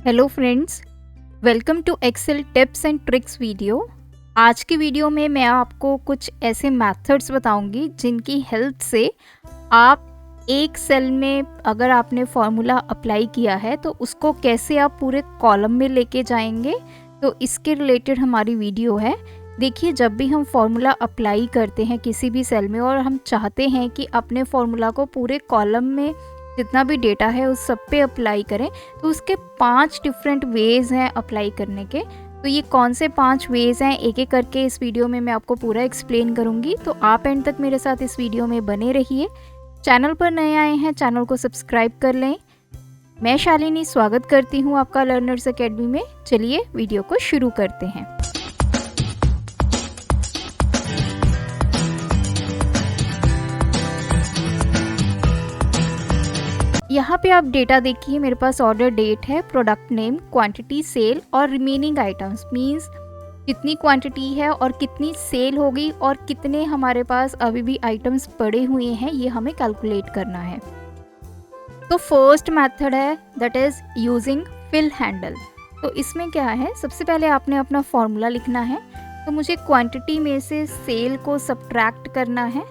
Hello friends, welcome to Excel tips and tricks video. आज की video में मैं आपको कुछ ऐसे मेथड्स बताऊंगी जिनकी हेल्प से आप एक सेल में अगर आपने फॉर्मूला अप्लाई किया है तो उसको कैसे आप पूरे कॉलम में लेके जाएंगे। तो इसके रिलेटेड हमारी वीडियो है। देखिए, जब भी हम फॉर्मूला अप्लाई करते हैं किसी भी सेल में और हम चाहते हैं कि अपने फॉर्मूला को पूरे कॉलम में जितना भी डेटा है उस सब पे अप्लाई करें, तो उसके 5 डिफरेंट वेज़ हैं अप्लाई करने के। तो ये कौन से 5 वेज़ हैं एक एक करके इस वीडियो में मैं आपको पूरा एक्सप्लेन करूँगी। तो आप एंड तक मेरे साथ इस वीडियो में बने रहिए। चैनल पर नए आए हैं, चैनल को सब्सक्राइब कर लें। मैं शालिनी स्वागत करती हूँ आपका लर्नर्स अकेडमी में। चलिए वीडियो को शुरू करते हैं। यहाँ पे आप डेटा देखिए, मेरे पास ऑर्डर डेट है, प्रोडक्ट नेम, क्वांटिटी, सेल और रिमेनिंग आइटम्स मींस कितनी क्वांटिटी है और कितनी सेल होगी और कितने हमारे पास अभी भी आइटम्स पड़े हुए हैं, ये हमें कैलकुलेट करना है। तो फर्स्ट मेथड है that is using fill handle. तो इसमें क्या है, सबसे पहले आपने अपना फॉर्मूला लिखना है। तो मुझे क्वांटिटी में से सेल को सब्ट्रैक्ट करना है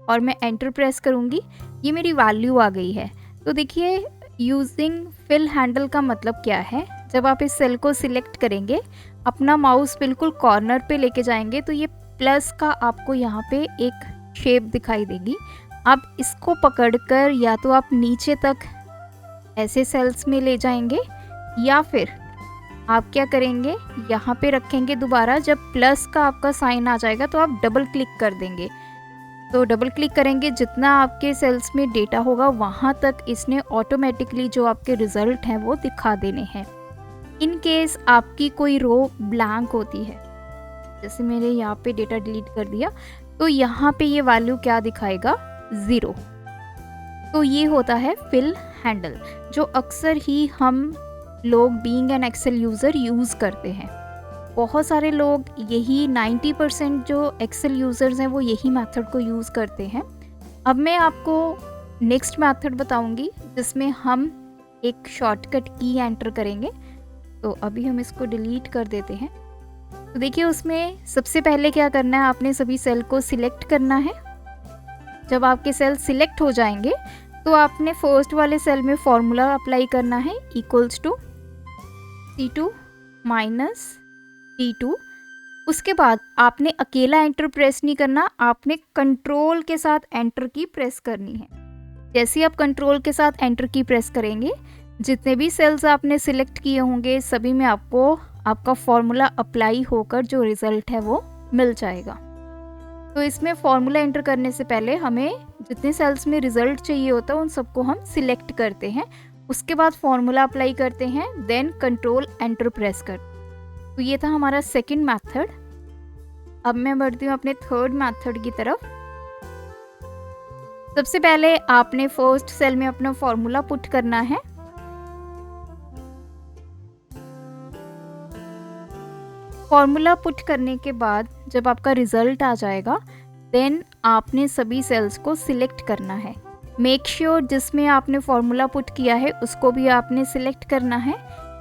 और मैं एंटर प्रेस करूँगी। ये मेरी वैल्यू आ गई है। तो देखिए, यूजिंग फिल हैंडल का मतलब क्या है। जब आप इस सेल को सिलेक्ट करेंगे, अपना माउस बिल्कुल कॉर्नर पे लेके जाएंगे तो ये प्लस का आपको यहाँ पे एक शेप दिखाई देगी। आप इसको पकड़कर या तो आप नीचे तक ऐसे सेल्स में ले जाएंगे या फिर आप क्या करेंगे, यहाँ पे रखेंगे दोबारा। जब प्लस का आपका साइन आ जाएगा तो आप डबल क्लिक कर देंगे। तो डबल क्लिक करेंगे, जितना आपके सेल्स में डेटा होगा वहाँ तक इसने ऑटोमेटिकली जो आपके रिजल्ट हैं वो दिखा देने हैं। इन केस आपकी कोई रो ब्लैंक होती है, जैसे मैंने यहाँ पे डेटा डिलीट कर दिया, तो यहाँ पे ये वैल्यू क्या दिखाएगा, 0। तो ये होता है फिल हैंडल, जो अक्सर ही हम लोग being an Excel user use करते हैं। बहुत सारे लोग यही 90% जो एक्सेल यूज़र्स हैं वो यही मेथड को यूज़ करते हैं। अब मैं आपको नेक्स्ट मेथड बताऊंगी जिसमें हम एक शॉर्टकट की एंटर करेंगे। तो अभी हम इसको डिलीट कर देते हैं। तो देखिए, उसमें सबसे पहले क्या करना है, आपने सभी सेल को सिलेक्ट करना है। जब आपके सेल सिलेक्ट हो जाएंगे तो आपने फर्स्ट वाले सेल में फॉर्मूला अप्लाई करना है, equals to C2 minus D2। उसके बाद आपने अकेला एंटर प्रेस नहीं करना, आपने कंट्रोल के साथ एंटर की प्रेस करनी है। जैसे आप कंट्रोल के साथ एंटर की प्रेस करेंगे, जितने भी सेल्स आपने सिलेक्ट किए होंगे सभी में आपको आपका फॉर्मूला अप्लाई होकर जो रिजल्ट है वो मिल जाएगा। तो इसमें फॉर्मूला एंटर करने से पहले हमें जितने सेल्स में रिजल्ट चाहिए होता है उन सबको हम सिलेक्ट करते हैं। उसके बाद फॉर्मूला अप्लाई करते हैं, देन कंट्रोल एंटर प्रेस करते हैं। तो ये था हमारा सेकंड मेथड। अब मैं बढ़ती हूँ अपने थर्ड मेथड की तरफ। सबसे पहले आपने फर्स्ट सेल में अपना फॉर्मूला पुट करना है। फॉर्मूला पुट करने के बाद जब आपका रिजल्ट आ जाएगा, देन आपने सभी सेल्स को सिलेक्ट करना है। मेक श्योर जिसमें आपने फॉर्मूला पुट किया है उसको भी आपने सिलेक्ट करना है।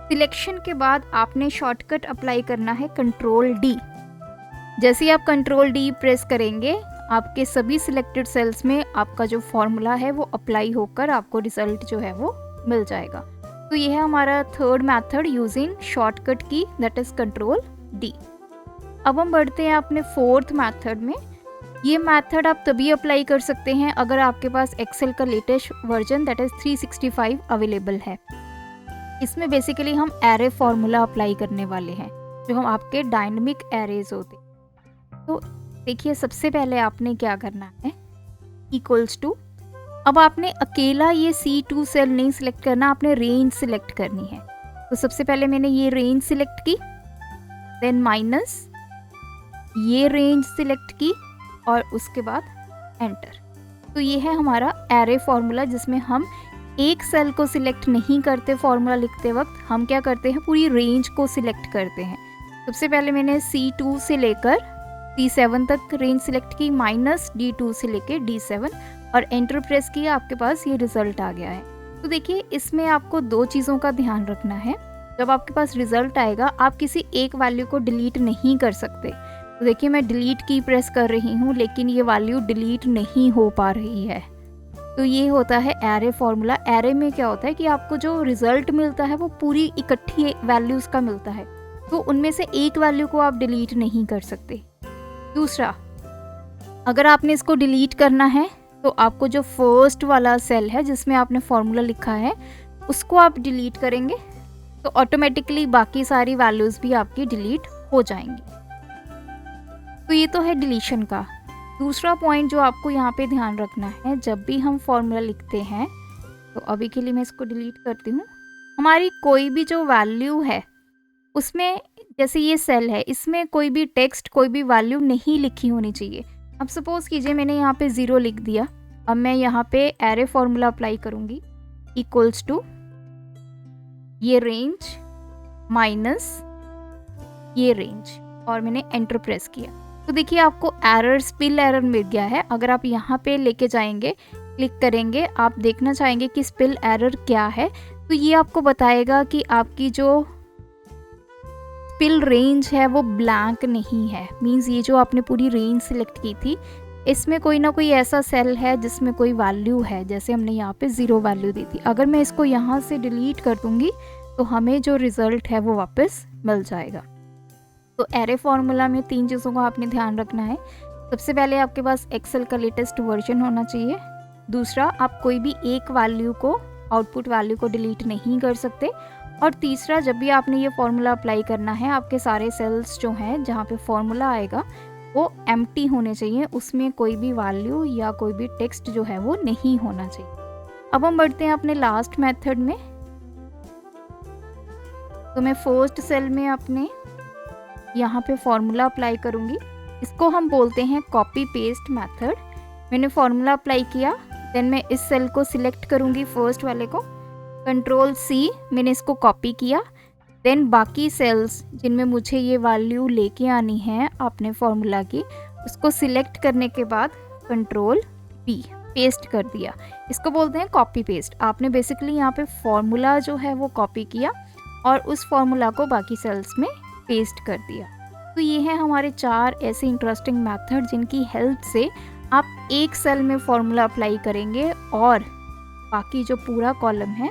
सिलेक्शन के बाद आपने शॉर्टकट अप्लाई करना है, कंट्रोल D। जैसे ही आप कंट्रोल D प्रेस करेंगे, आपके सभी सिलेक्टेड सेल्स में आपका जो फॉर्मूला है वो अप्लाई होकर आपको रिजल्ट जो है वो मिल जाएगा। तो ये है हमारा थर्ड मेथड यूजिंग शॉर्टकट की, दैट इज कंट्रोल D। अब हम बढ़ते हैं अपने फोर्थ मेथड में। ये मेथड आप तभी अप्लाई कर सकते हैं अगर आपके पास एक्सेल का latest version that is 365 available है। इसमें बेसिकली हम एरे फॉर्मूला अप्लाई करने वाले हैं, जो हम आपके डायनेमिक एरेज होते। तो देखिए, सबसे पहले आपने क्या करना है, इक्वल्स टू, अब आपने अकेला ये C2 सेल नहीं सिलेक्ट करना, आपने रेंज सिलेक्ट करनी है। तो सबसे पहले मैंने ये रेंज सिलेक्ट की, देन माइनस ये रेंज सिलेक्ट की और उसके बाद एंटर। तो ये है हमारा एरे फॉर्मूला, जिसमें हम एक सेल को सिलेक्ट नहीं करते फॉर्मूला लिखते वक्त, हम क्या करते हैं, पूरी रेंज को सिलेक्ट करते हैं। सबसे पहले मैंने C2 से लेकर C7 तक रेंज सिलेक्ट की, माइनस D2 से लेकर D7 और एंटर प्रेस किया, आपके पास ये रिजल्ट आ गया है। तो देखिए इसमें आपको 2 चीज़ों का ध्यान रखना है। जब आपके पास रिज़ल्ट आएगा आप किसी एक वैल्यू को डिलीट नहीं कर सकते। तो देखिए मैं डिलीट की प्रेस कर रही हूँ लेकिन ये वैल्यू डिलीट नहीं हो पा रही है। तो ये होता है एरे फॉर्मूला। एरे में क्या होता है कि आपको जो रिज़ल्ट मिलता है वो पूरी इकट्ठी वैल्यूज़ का मिलता है, तो उनमें से एक वैल्यू को आप डिलीट नहीं कर सकते। दूसरा, अगर आपने इसको डिलीट करना है तो आपको जो फर्स्ट वाला सेल है जिसमें आपने फॉर्मूला लिखा है उसको आप डिलीट करेंगे तो ऑटोमेटिकली बाकी सारी वैल्यूज़ भी आपकी डिलीट हो जाएंगी। तो ये तो है डिलीशन का। दूसरा पॉइंट जो आपको यहाँ पे ध्यान रखना है, जब भी हम फॉर्मूला लिखते हैं, तो अभी के लिए मैं इसको डिलीट करती हूँ, हमारी कोई भी जो वैल्यू है उसमें, जैसे ये सेल है, इसमें कोई भी टेक्स्ट, कोई भी वैल्यू नहीं लिखी होनी चाहिए। अब सपोज कीजिए मैंने यहाँ पे 0 लिख दिया। अब मैं यहाँ पे एरे फॉर्मूला अप्लाई करूँगी, इक्वल्स टू ये रेंज माइनस ये रेंज, और मैंने एंटर प्रेस किया। तो देखिए आपको एरर, स्पेल एरर मिल गया है। अगर आप यहाँ पे लेके जाएंगे, क्लिक करेंगे, आप देखना चाहेंगे कि स्पेल एरर क्या है, तो ये आपको बताएगा कि आपकी जो स्पेल रेंज है वो ब्लैंक नहीं है। मींस ये जो आपने पूरी रेंज सिलेक्ट की थी इसमें कोई ना कोई ऐसा सेल है जिसमें कोई वैल्यू है, जैसे हमने यहाँ पे 0 वैल्यू दी थी। अगर मैं इसको यहाँ से डिलीट कर दूँगी तो हमें जो रिज़ल्ट है वो वापस मिल जाएगा। तो एरे फॉर्मूला में 3 चीज़ों का आपने ध्यान रखना है। सबसे पहले आपके पास एक्सेल का लेटेस्ट वर्जन होना चाहिए। दूसरा, आप कोई भी एक वैल्यू को, आउटपुट वैल्यू को डिलीट नहीं कर सकते। और तीसरा, जब भी आपने ये फॉर्मूला अप्लाई करना है, आपके सारे सेल्स जो हैं जहाँ पे फॉर्मूला आएगा वो एम्प्टी होने चाहिए, उसमें कोई भी वैल्यू या कोई भी टेक्स्ट जो है वो नहीं होना चाहिए। अब हम बढ़ते हैं अपने लास्ट मेथड में। तो मैं फर्स्ट सेल में अपने यहाँ पे फॉर्मूला अप्लाई करूँगी। इसको हम बोलते हैं कॉपी पेस्ट मेथड। मैंने फॉर्मूला अप्लाई किया, देन मैं इस सेल को सिलेक्ट करूँगी, फर्स्ट वाले को, कंट्रोल C, मैंने इसको कॉपी किया। देन बाकी सेल्स जिनमें मुझे ये वैल्यू लेके आनी है अपने फॉर्मूला की, उसको सिलेक्ट करने के बाद कंट्रोल P, पेस्ट कर दिया। इसको बोलते हैं कॉपी पेस्ट। आपने बेसिकली यहाँ पे फॉर्मूला जो है वो कॉपी किया और उस फॉर्मूला को बाकी सेल्स में पेस्ट कर दिया। तो ये है हमारे 4 ऐसे इंटरेस्टिंग मेथड जिनकी हेल्प से आप एक सेल में फॉर्मूला अप्लाई करेंगे और बाकी जो पूरा कॉलम है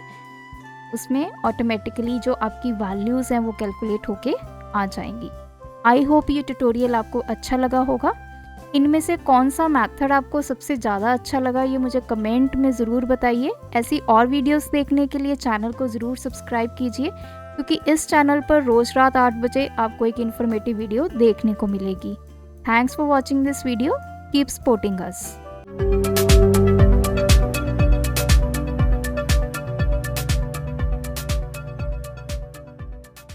उसमें ऑटोमेटिकली जो आपकी वैल्यूज़ हैं वो कैलकुलेट होके आ जाएंगी। आई होप ये ट्यूटोरियल आपको अच्छा लगा होगा। इनमें से कौन सा मेथड आपको सबसे ज़्यादा अच्छा लगा ये मुझे कमेंट में ज़रूर बताइए। ऐसी और वीडियोस देखने के लिए चैनल को ज़रूर सब्सक्राइब कीजिए, क्योंकि इस चैनल पर रोज़ रात 8 बजे आपको एक इन्फॉर्मेटिव वीडियो देखने को मिलेगी। Thanks for watching this video, keep supporting us.